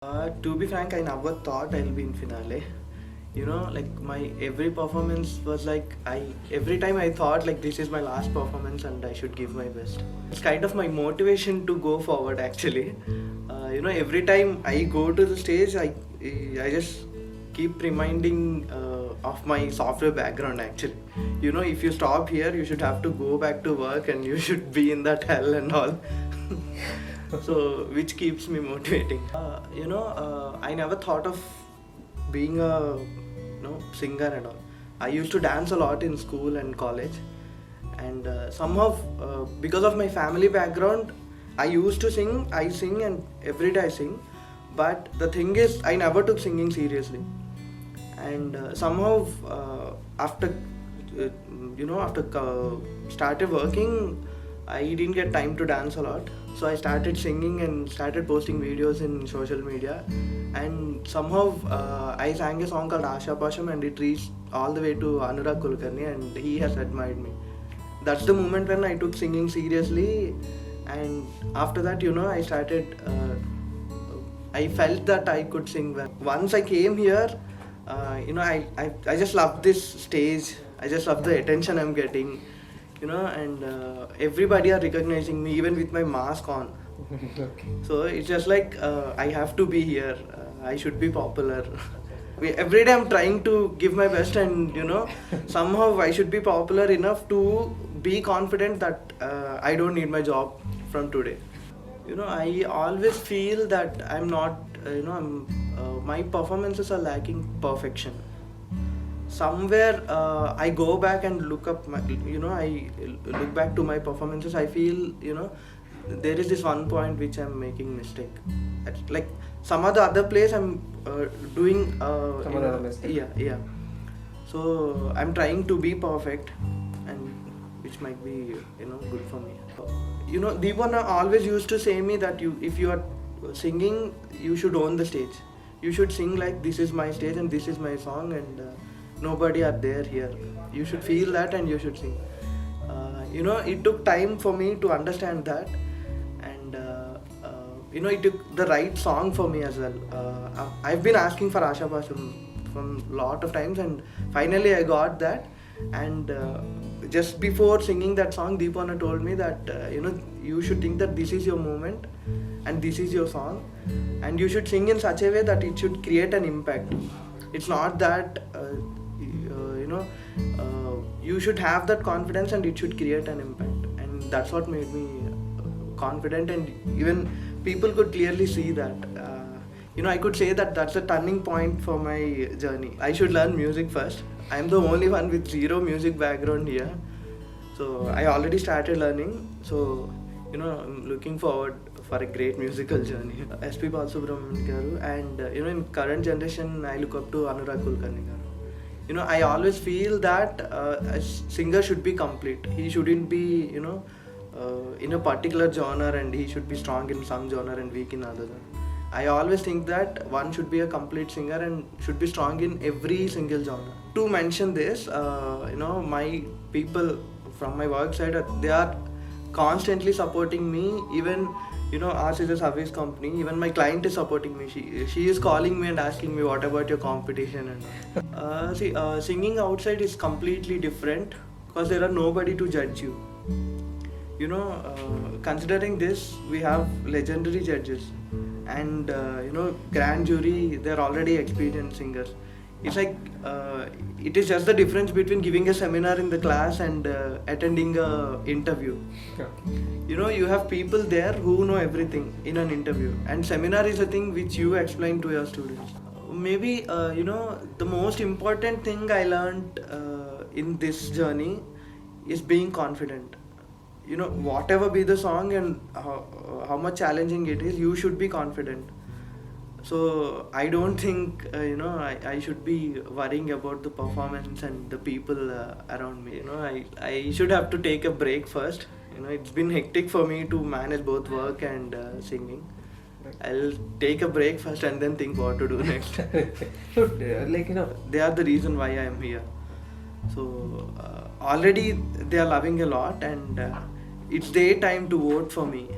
To be frank, I never thought I'll be in finale. Like my every performance was like every time I thought like this is my last performance and I should give my best. It's kind of my motivation to go forward actually. Every time I go to the stage, I just keep reminding of my software background actually. If you stop here, you should have to go back to work and you should be in that hell and all. So which keeps me motivating. I never thought of being a singer and all. I used to dance a lot in school and college, and somehow because of my family background, I used to sing. I sing and every day I sing, but the thing is, I never took singing seriously. And somehow after started working, I didn't get time to dance a lot. So I started singing and started posting videos in social media. And somehow I sang a song called Asha Pasham and it reached all the way to Anurag Kulkarni and he has admired me. That's the moment when I took singing seriously. And after that, I started, I felt that I could sing well. Once I came here, I just love this stage. I just love the attention I'm getting. And everybody are recognizing me even with my mask on. Okay. So it's just like I have to be here. I should be popular. Every day I'm trying to give my best, and somehow I should be popular enough to be confident that I don't need my job from today. I always feel that I'm not. My performances are lacking perfection. Somewhere I go back and look up I look back to my performances. I feel there is this one point which I'm making mistake. Like some other place I'm doing Some other mistake. Yeah. So I'm trying to be perfect, and which might be good for me. Deepana always used to say me that if you are singing, you should own the stage. You should sing like this is my stage and this is my song, and nobody are there here. You should feel that and you should sing. It took time for me to understand that, and it took the right song for me as well. I've been asking for Asha Pasham from lot of times, and finally I got that. And just before singing that song, Deepana told me that you should think that this is your moment and this is your song, and you should sing in such a way that it should create an impact. It's not that you should have that confidence and it should create an impact, and that's what made me confident, and even people could clearly see that. I could say that that's a turning point for my journey. I should learn music first. I'm the only one with zero music background here, so I already started learning. So I'm looking forward for a great musical journey. SP Balasubramanian garu, and in current generation I look up to Anurag Kulkarni garu. I always feel that a singer should be complete. He shouldn't be in a particular genre, and he should be strong in some genre and weak in other genre. I always think that one should be a complete singer and should be strong in every single genre. To mention this, my people from my work side, they are constantly supporting me. Even ours is a service company. Even my client is supporting me. She is calling me and asking me, what about your competition and all. Singing outside is completely different because there are nobody to judge you. Considering this, we have legendary judges, and grand jury, they're already experienced singers. It's like it is just the difference between giving a seminar in the class and attending a interview. You have people there who know everything in an interview, and seminar is a thing which you explain to your students. Maybe the most important thing I learned in this journey is being confident. Whatever be the song and how much challenging it is, you should be confident. So I don't think I should be worrying about the performance and the people around me. I should have to take a break first. It's been hectic for me to manage both work and singing. I'll take a break first and then think what to do next. So, They are the reason why I am here. So already they are loving a lot, and it's their time to vote for me.